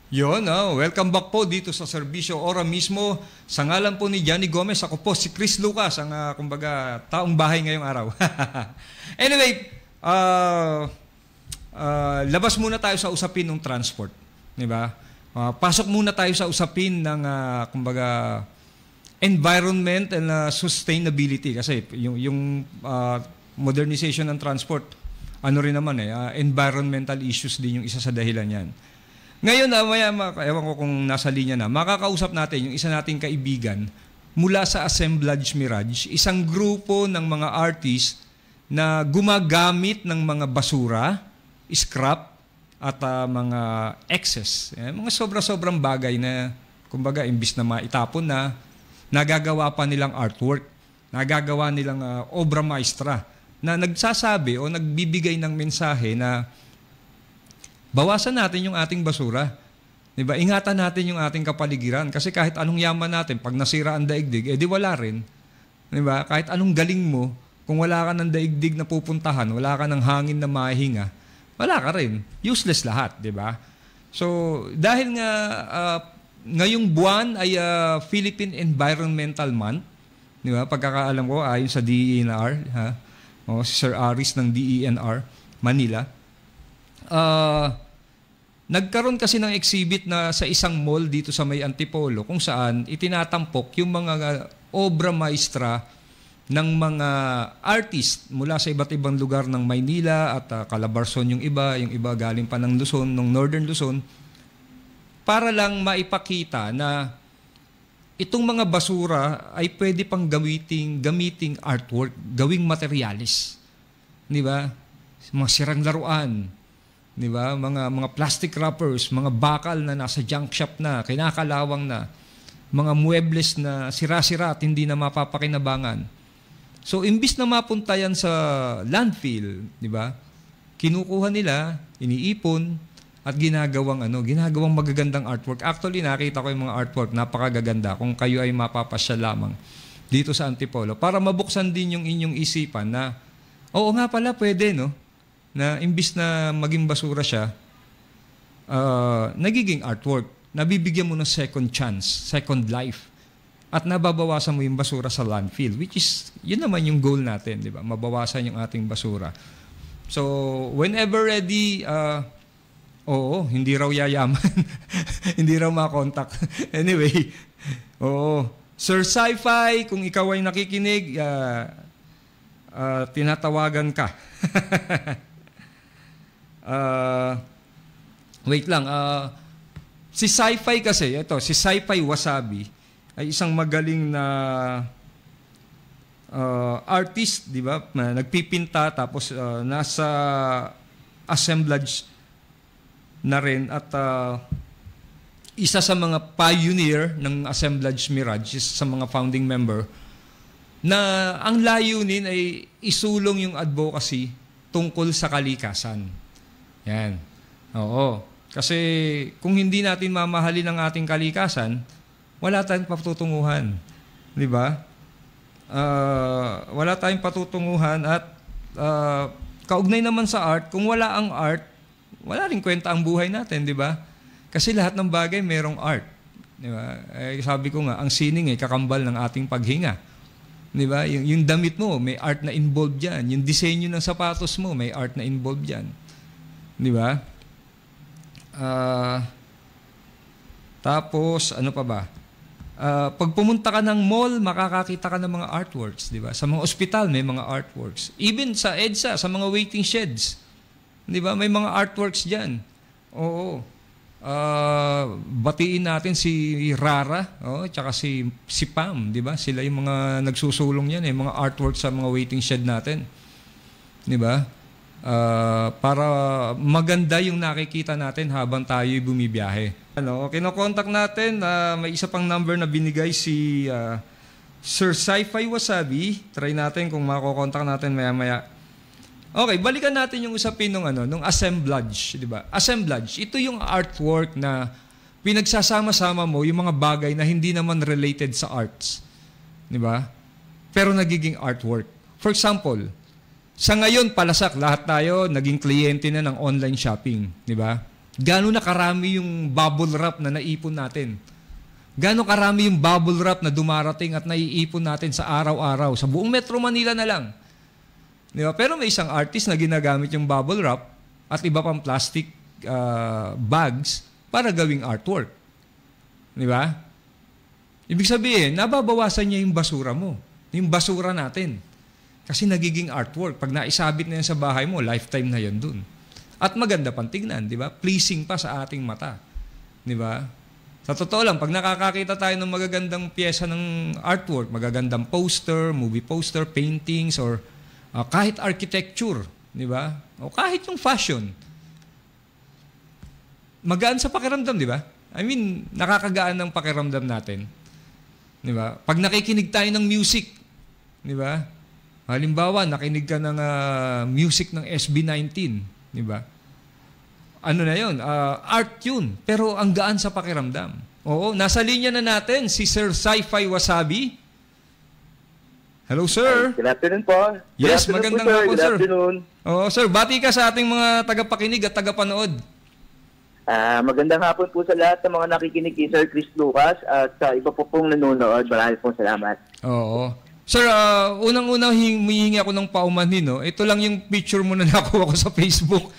Yun, welcome back po dito sa Serbisyo Ora mismo. Sa ngalan po ni Johnny Gomez, ako po si Chris Lucas, ang kumbaga taong bahay ngayong araw. Anyway, labas muna tayo sa usapin ng transport, di ba? Pasok muna tayo sa usapin ng kumbaga environment and sustainability kasi yung modernization ng transport, ano rin naman environmental issues din yung isa sa dahilan yan. Ngayon, ewan ko kung nasa linya na, makakausap natin yung isa nating kaibigan mula sa Assemblage Mirage, isang grupo ng mga artists na gumagamit ng mga basura, scrap, at mga excess. Mga sobra-sobrang bagay na, kumbaga, imbis na maitapon na, nagagawa pa nilang artwork, nagagawa nilang obra maestra, na nagsasabi o nagbibigay ng mensahe na bawasan natin yung ating basura. Diba? Ingatan natin yung ating kapaligiran. Kasi kahit anong yaman natin, pag nasira ang daigdig, di wala rin. Diba? Kahit anong galing mo, kung wala ka ng daigdig na pupuntahan, wala ka ng hangin na mahinga, wala ka rin. Useless lahat. Diba? So, dahil nga ngayong buwan ay Philippine Environmental Month, diba? Pagkakaalam ko, ayon sa DENR, si Sir Aris ng DENR, Manila, nagkaroon kasi ng exhibit na sa isang mall dito sa may Antipolo kung saan itinatampok yung mga obra maestra ng mga artist mula sa iba't ibang lugar ng Maynila at Calabarzon yung iba galing pa ng Luzon, ng Northern Luzon, para lang maipakita na itong mga basura ay pwede pang gamiting artwork, gawing materialis. Di ba? Mga sirang laruan, di ba? Mga plastic wrappers, mga bakal na nasa junk shop na, kinakalawang na, mga muebles na sira-sira at hindi na mapapakinabangan. So, imbis na mapunta yan sa landfill, di ba? Kinukuha nila, iniipon, at ginagawang magagandang artwork. Actually, nakita ko yung mga artwork, napakagaganda kung kayo ay mapapasya lamang dito sa Antipolo. Para mabuksan din yung inyong isipan na, oo nga pala, pwede, no? Na imbis na maging basura siya, nagiging artwork. Nabibigyan mo ng second chance, second life. At nababawasan mo yung basura sa landfill, which is, yun naman yung goal natin, di ba? Mabawasan yung ating basura. So, whenever ready, hindi raw yayaman. Hindi raw makontak. Anyway, Sir Sci-Fi, kung ikaw ay nakikinig, tinatawagan ka. Wait lang. Si Sci-Fi kasi, si Sci-Fi Wasabi ay isang magaling na artist, di ba? Nagpipinta tapos nasa assemblage na rin at isa sa mga pioneer ng Assemblage Mirage, sa mga founding member, na ang layunin ay isulong yung advocacy tungkol sa kalikasan. Yan. Oo. Kasi kung hindi natin mamahalin ang ating kalikasan, wala tayong patutunguhan. Di ba? Wala tayong patutunguhan at kaugnay naman sa art, kung wala ang art, wala rin kwenta ang buhay natin, di ba? Kasi lahat ng bagay mayroong art. Di ba? Sabi ko nga, ang sining ay kakambal ng ating paghinga. Di ba? Yung damit mo, may art na involved dyan. Yung disenyo ng sapatos mo, may art na involved dyan. Di ba? Tapos, ano pa ba? Pag pumunta ka ng mall, makakakita ka ng mga artworks, di ba? Sa mga ospital, may mga artworks. Even sa EDSA, sa mga waiting sheds, di ba? May mga artworks dyan. Oo. Batiin natin si Rara, tsaka si Pam, di ba? Sila yung mga nagsusulong yan, mga artworks sa mga waiting shed natin. Di ba? Para maganda yung nakikita natin habang tayo'y bumibiyahe. Kinokontak natin, may isa pang number na binigay si Sir Sci-Fi Wasabi. Try natin kung makokontak natin maya-maya. Okay, balikan natin yung usapin nung assemblage, di ba? Assemblage, ito yung artwork na pinagsasama-sama mo yung mga bagay na hindi naman related sa arts. Di ba? Pero nagiging artwork. For example, sa ngayon, palasak, lahat tayo naging kliyente na ng online shopping. Di ba? Gaano na karami yung bubble wrap na naipon natin? Gaano karami yung bubble wrap na dumarating at naiipon natin sa araw-araw? Sa buong Metro Manila na lang. Di ba? Pero may isang artist na ginagamit yung bubble wrap at iba pang plastic bags para gawing artwork. Di ba? Ibig sabihin, nababawasan niya yung basura mo. Yung basura natin. Kasi nagiging artwork. Pag naisabit na yan sa bahay mo, lifetime na yan dun. At maganda pang tignan, di ba? Pleasing pa sa ating mata. Di ba? Sa totoo lang, pag nakakakita tayo ng magagandang pyesa ng artwork, magagandang poster, movie poster, paintings, or kahit architecture, di ba? O kahit yung fashion, magaan sa pakiramdam, di ba? I mean, nakakagaan ng pakiramdam natin. Di ba? Pag nakikinig tayo ng music, di ba? Halimbawa, nakinig ka ng music ng SB19, di ba? Ano na yun? Art yun. Pero ang gaan sa pakiramdam. Oo, nasa linya na natin si Sir Sci-Fi Wasabi. Hello, sir. Good afternoon po. Yes, magandang hapon, sir. Good afternoon. Oo, sir. Bati ka sa ating mga tagapakinig at tagapanood. Magandang hapon po sa lahat ng mga nakikinig kay Sir Chris Lucas at sa iba po pong nanonood. Maraming pong salamat. Oo. Sir, unang-unang humihingi ako ng paumanhin, no? Ito lang yung picture mo na nakuha ko sa Facebook.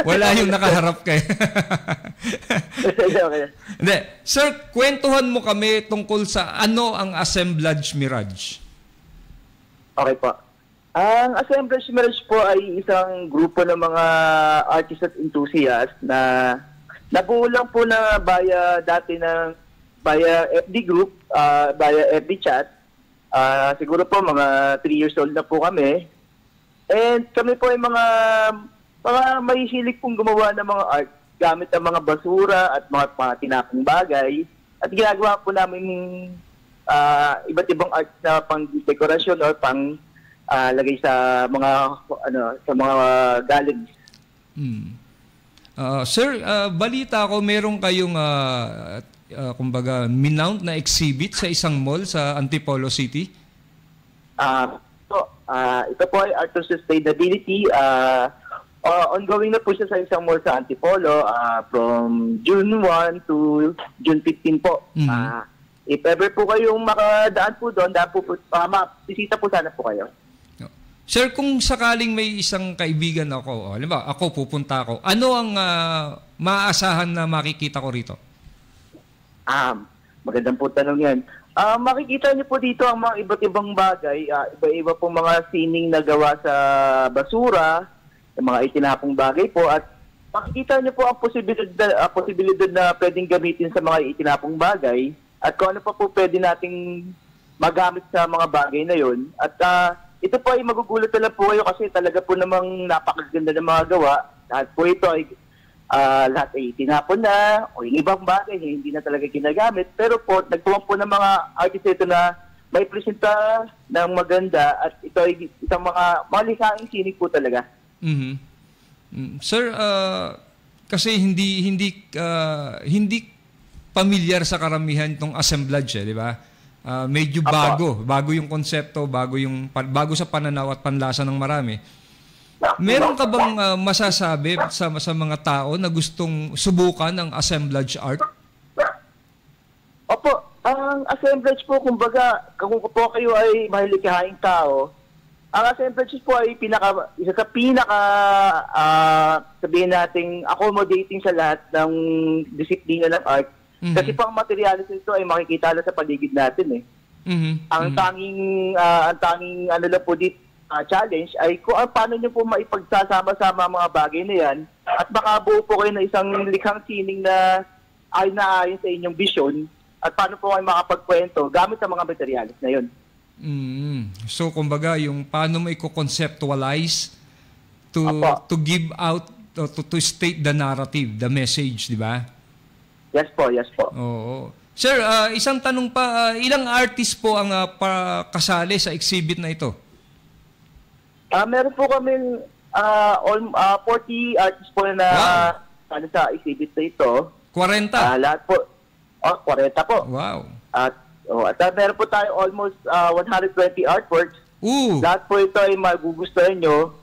Wala yung nakaharap kay. Okay. Hindi. Sir, kwentuhan mo kami tungkol sa ano ang Assemblage Mirage. Okay po. Ang Assemblage Mirage po ay isang grupo ng mga artists at enthusiasts na nabuo lang po na via FB group, via FB chat. Siguro po mga 3 years old na po kami. And kami po ay mga may hilig pong gumawa ng mga art gamit ang mga basura at mga tinapong bagay. At ginagawa po namin iba't ibang art na pang dekorasyon or pang lagay sa mga galleries. Sir, balita ko meron kayong kumbaga minount na exhibit sa isang mall sa Antipolo City. Ito po ay Art of Sustainability. Ongoing na po siya sa isang mall sa Antipolo from June 1 to June 15 po. If ever po kayong makadaan po doon, bisita po sana po kayo. Sir, kung sakaling may isang kaibigan ako, halimbawa ako pupunta ako, ano ang maaasahan na makikita ko rito? Magandang po tanong yan. Makikita niyo po dito ang mga iba't ibang bagay, iba-iba pong mga sining na gawa sa basura, yung mga itinapong bagay po, at makikita niyo po ang posibilidad na pwedeng gamitin sa mga itinapong bagay, at kung ano pa po pwede nating magamit sa mga bagay na yon. At ito po ay magugulat na lang po kayo kasi talaga po namang napakaganda ng mga gawa. Lahat po ito ay lahat ay tinapon na o yung ibang bagay hindi na talaga ginagamit. Pero po, nagtuwang po ng mga artist ito na may presenta ng maganda at ito ay isang mga likhaing sining po talaga. Sir, kasi hindi pamilyar sa karamihan itong assemblage, di ba? Medyo bago yung konsepto, bago sa pananaw at panlasa ng marami. Meron ka bang masasabi sa mga tao na gustong subukan ang assemblage art? Opo, ang assemblage po, kumbaga, kung po kayo ay mahilikhaing tao, ang assemblage po ay isa sa sabihin nating accommodating sa lahat ng disiplina ng art. Kasi pang materialis nito ay makikita na sa paligid natin eh. Ang tanging ano lang po dito, challenge ay kung paano nyo po maipagsasama-sama mga bagay na yan at makabuo po kayo ng isang likhang sining na ayon sa inyong vision at paano po kayo makapagkwento gamit ang mga materialis na yun. So kumbaga yung paano mo i-conceptualize to give out, to state the narrative, the message, di ba? Yes po, yes po. Oo. Sir, isang tanong pa, ilang artist po ang kasali sa exhibit na ito? Meron po kaming 40 artists po na sa exhibit na ito. 40? Lahat po. 40 po. Wow. At meron po tayo almost 120 artworks. Lahat po ito ay magugustuhan nyo.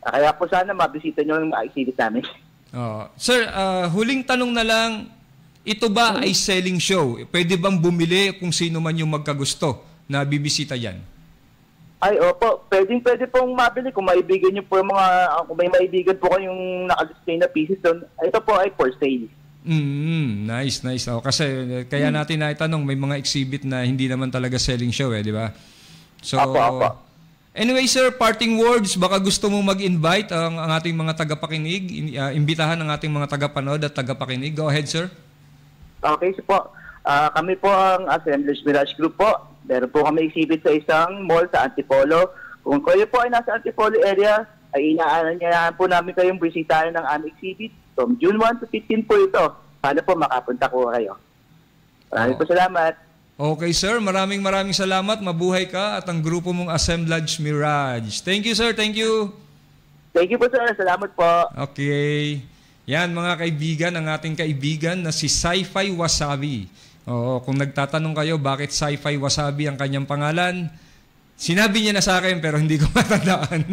Kaya po sana mabisita nyo ang exhibit namin. Sir, huling tanong na lang, ito ba ay selling show? Pwede bang bumili kung sino man yung magkagusto na bibisita yan? Ay, opo. Pwede pong mabili kung maibigan niyo po yung kung may maibigan po kayong naka-display na pieces doon. Ito po ay for sale. Nice. Kasi kaya natin naitanong, may mga exhibit na hindi naman talaga selling show di ba? So, Apo. Anyway, sir, parting words, baka gusto mong mag-invite ang ating mga tagapakinig, imbitahan ang ating mga tagapanood at tagapakinig. Go ahead, sir. Okay, so po. Kami po ang Assemblage Mirage Group po. Meron po kami exhibit sa isang mall sa Antipolo. Kung kayo po ay nasa Antipolo area, ay inaanyayahan po namin kayong bisitahin ng aming exhibit from June 1 to 15 po ito. Paano po makapunta po kayo. Maraming po salamat. Okay, sir. Maraming salamat. Mabuhay ka at ang grupo mong Assemblage Mirage. Thank you, sir. Thank you. Thank you po, sir. Salamat po. Okay. Yan, mga kaibigan, ang ating kaibigan na si Sci-Fi Wasabi. Kung nagtatanong kayo bakit Sci-Fi Wasabi ang kanyang pangalan, sinabi niya na sa akin pero hindi ko matandaan.